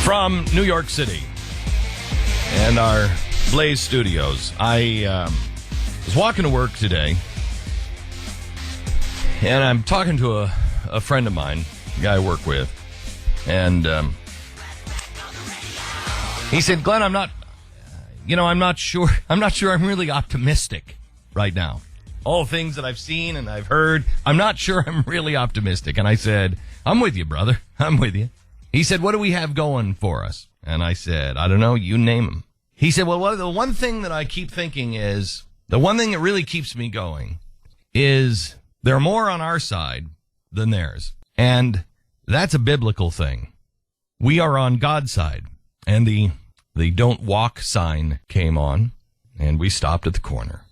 From New York City and our Blaze Studios. I was walking to work today, and I'm talking to a friend of mine, a guy I work with, and he said, Glenn, I'm not sure I'm really optimistic right now. All things that I've seen and I've heard, I'm not sure I'm really optimistic. And I said, I'm with you, brother. I'm with you. He said, what do we have going for us? And I said, I don't know, you name them. He said, well, the one thing that I keep thinking is, the one thing that really keeps me going is there are more on our side than theirs. And that's a biblical thing. We are on God's side. And the don't walk sign came on, and we stopped at the corner.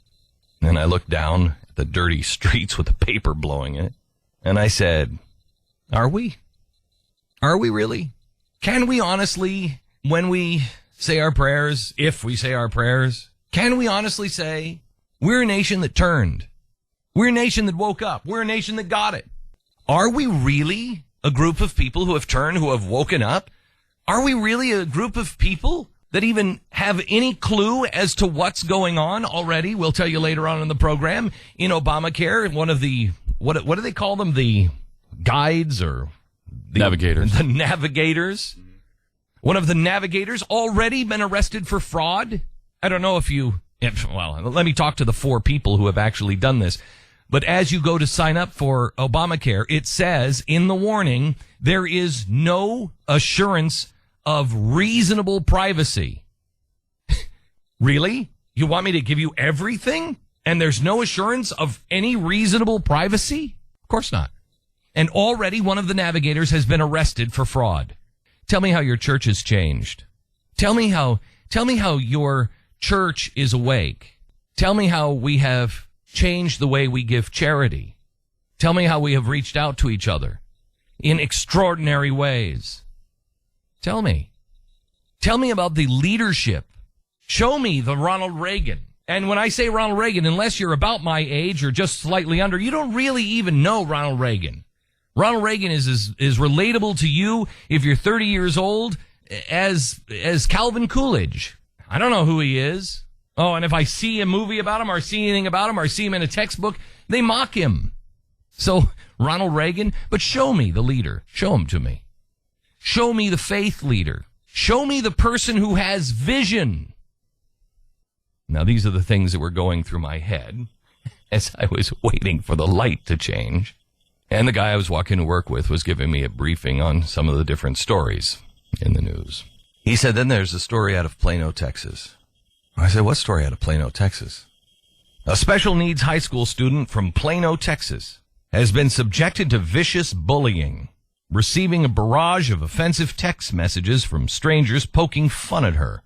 And I looked down at the dirty streets with the paper blowing in it, and I said, are we? Are we really? Can we honestly, when we say our prayers, if we say our prayers, can we honestly say we're a nation that turned? We're a nation that woke up. We're a nation that got it. Are we really a group of people who have turned, who have woken up? Are we really a group of people that even have any clue as to what's going on already? We'll tell you later on in the program. In Obamacare, one of the, what do they call them? The guides or... Navigators. The navigators. One of the navigators already been arrested for fraud. I don't know well, let me talk to the 4 people who have actually done this. But as you go to sign up for Obamacare, it says in the warning, there is no assurance of reasonable privacy. Really? You want me to give you everything? And there's no assurance of any reasonable privacy? Of course not. And already one of the navigators has been arrested for fraud. Tell me how your church has changed. Tell me how your church is awake. Tell me how we have changed the way we give charity. Tell me how we have reached out to each other in extraordinary ways. Tell me. Tell me about the leadership. Show me the Ronald Reagan. And when I say Ronald Reagan, unless you're about my age or just slightly under, you don't really even know Ronald Reagan. Ronald Reagan is relatable to you if you're 30 years old as Calvin Coolidge. I don't know who he is. Oh, and if I see a movie about him or see anything about him or see him in a textbook, they mock him. So, Ronald Reagan, but show me the leader. Show him to me. Show me the faith leader. Show me the person who has vision. Now, these are the things that were going through my head as I was waiting for the light to change. And the guy I was walking to work with was giving me a briefing on some of the different stories in the news. He said, then there's a story out of Plano, Texas. I said, what story out of Plano, Texas? A special needs high school student from Plano, Texas, has been subjected to vicious bullying, receiving a barrage of offensive text messages from strangers poking fun at her,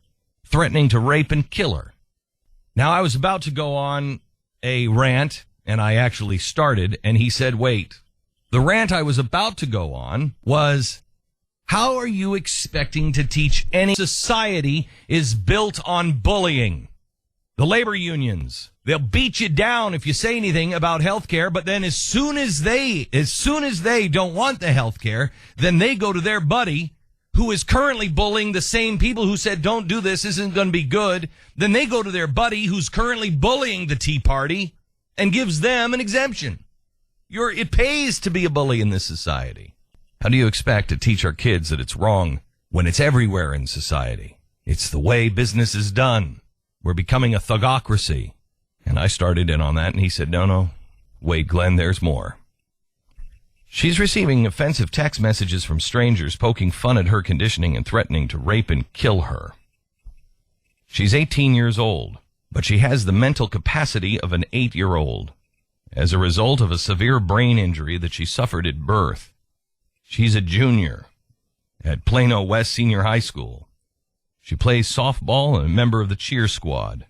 threatening to rape and kill her. Now, I was about to go on a rant, and I actually started, and he said, wait. The rant I was about to go on was, how are you expecting to teach any society is built on bullying? The labor unions, they'll beat you down if you say anything about health care, but then as soon as they don't want the health care, then they go to their buddy who is currently bullying the same people who said, don't do this, isn't going to be good. Then they go to their buddy who's currently bullying the Tea Party and gives them an exemption. It pays to be a bully in this society. How do you expect to teach our kids that it's wrong when it's everywhere in society? It's the way business is done. We're becoming a thugocracy. And I started in on that, and he said, no, wait, Glenn, there's more. She's receiving offensive text messages from strangers poking fun at her conditioning and threatening to rape and kill her. She's 18 years old, but she has the mental capacity of an 8-year-old. As a result of a severe brain injury that she suffered at birth. She's a junior at Plano West Senior High School. She plays softball and a member of the cheer squad.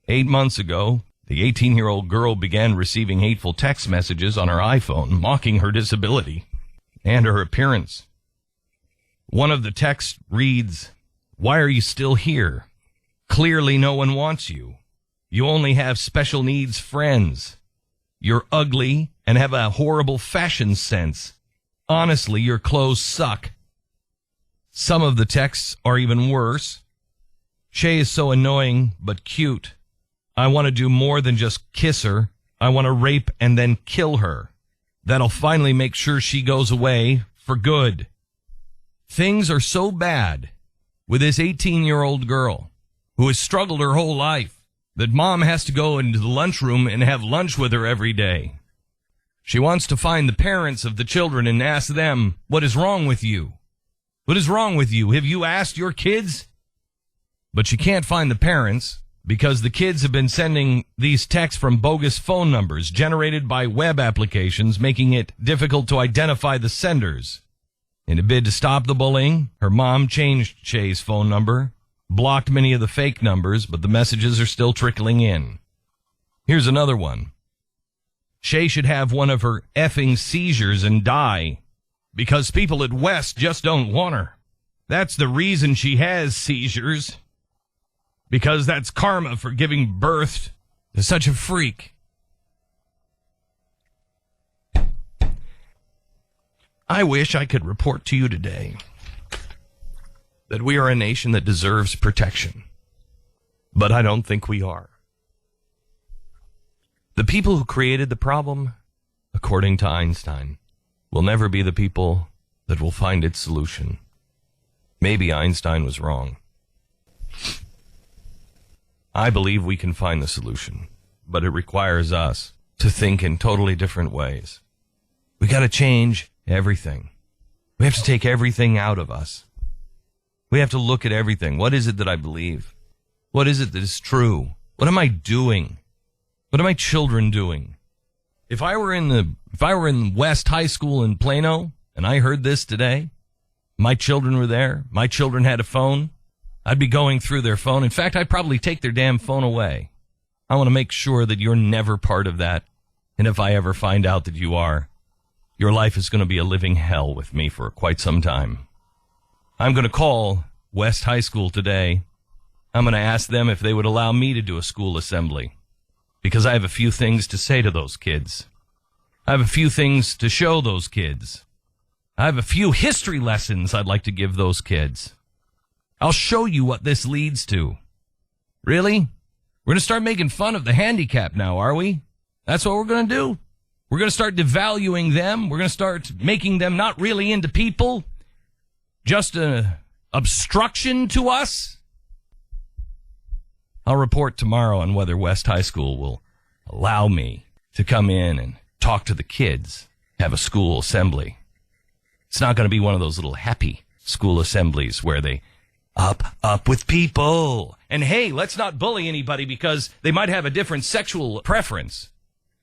8 months ago, the 18-year-old girl began receiving hateful text messages on her iPhone mocking her disability and her appearance. One of the texts reads, "Why are you still here? Clearly no one wants you. You only have special needs friends. You're ugly and have a horrible fashion sense. Honestly, your clothes suck. Some of the texts are even worse. Shay is so annoying but cute. I want to do more than just kiss her. I want to rape and then kill her. That'll finally make sure she goes away for good. Things are so bad with this 18-year-old girl who has struggled her whole life that mom has to go into the lunchroom and have lunch with her every day. She wants to find the parents of the children and ask them, what is wrong with you? What is wrong with you? Have you asked your kids? But she can't find the parents because the kids have been sending these texts from bogus phone numbers generated by web applications, making it difficult to identify the senders. In a bid to stop the bullying, her mom changed Shay's phone number, blocked many of the fake numbers, but the messages are still trickling in. Here's another one. Shay should have one of her effing seizures and die because people at West just don't want her. That's the reason she has seizures. Because that's karma for giving birth to such a freak. I wish I could report to you today that we are a nation that deserves protection. But I don't think we are. The people who created the problem, according to Einstein, will never be the people that will find its solution. Maybe Einstein was wrong. I believe we can find the solution, but it requires us to think in totally different ways. We got to change everything. We have to take everything out of us. We have to look at everything. What is it that I believe? What is it that is true? What am I doing? What are my children doing? If I were in West High School in Plano and I heard this today, my children were there, my children had a phone, I'd be going through their phone. In fact, I'd probably take their damn phone away. I want to make sure that you're never part of that. And if I ever find out that you are, your life is going to be a living hell with me for quite some time. I'm going to call West High School today. I'm going to ask them if they would allow me to do a school assembly. Because I have a few things to say to those kids. I have a few things to show those kids. I have a few history lessons I'd like to give those kids. I'll show you what this leads to. Really? We're going to start making fun of the handicapped now, are we? That's what we're going to do? We're going to start devaluing them. We're going to start making them not really into people. Just an obstruction to us. I'll report tomorrow on whether West High School will allow me to come in and talk to the kids, have a school assembly. It's not going to be one of those little happy school assemblies where they up with people. And hey, let's not bully anybody because they might have a different sexual preference.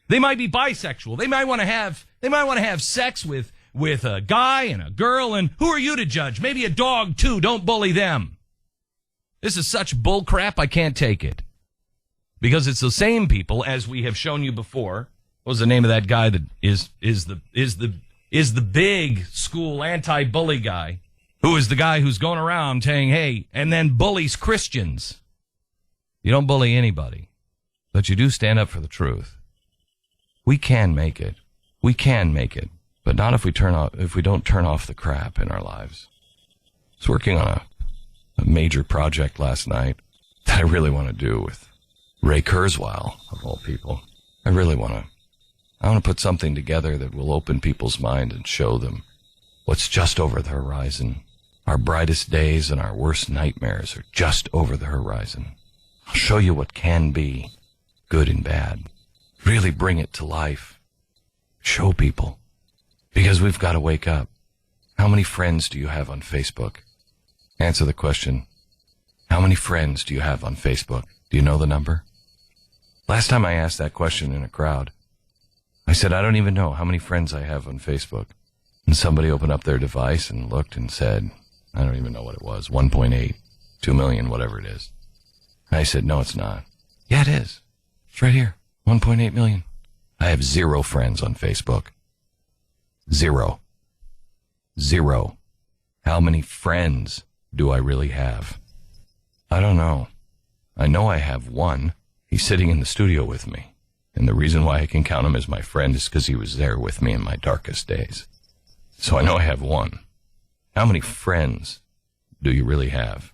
They might be bisexual. They might want to have sex with a guy and a girl, and who are you to judge? Maybe a dog too. Don't bully them. This is such bull crap, I can't take it. Because it's the same people, as we have shown you before. What was the name of that guy that is the big school anti-bully guy? Who is the guy who's going around saying, hey, and then bullies Christians. You don't bully anybody, but you do stand up for the truth. We can make it. We can make it, but not if we don't turn off the crap in our lives. I was working on a major project last night that I really want to do with Ray Kurzweil, of all people. I want to put something together that will open people's mind and show them what's just over the horizon. Our brightest days and our worst nightmares are just over the horizon. I'll show you what can be, good and bad. Really bring it to life. Show people. Because we've got to wake up. How many friends do you have on Facebook? Answer the question. How many friends do you have on Facebook? Do you know the number? Last time I asked that question in a crowd, I said, I don't even know how many friends I have on Facebook. And somebody opened up their device and looked and said, I don't even know what it was, 1.8, 2 million, whatever it is. And I said, no, it's not. Yeah, it is. It's right here, 1.8 million. I have 0 friends on Facebook. 0. How many friends do I really have? I don't know. I know I have one. He's sitting in the studio with me. And the reason why I can count him as my friend is because he was there with me in my darkest days. So I know I have one. How many friends do you really have?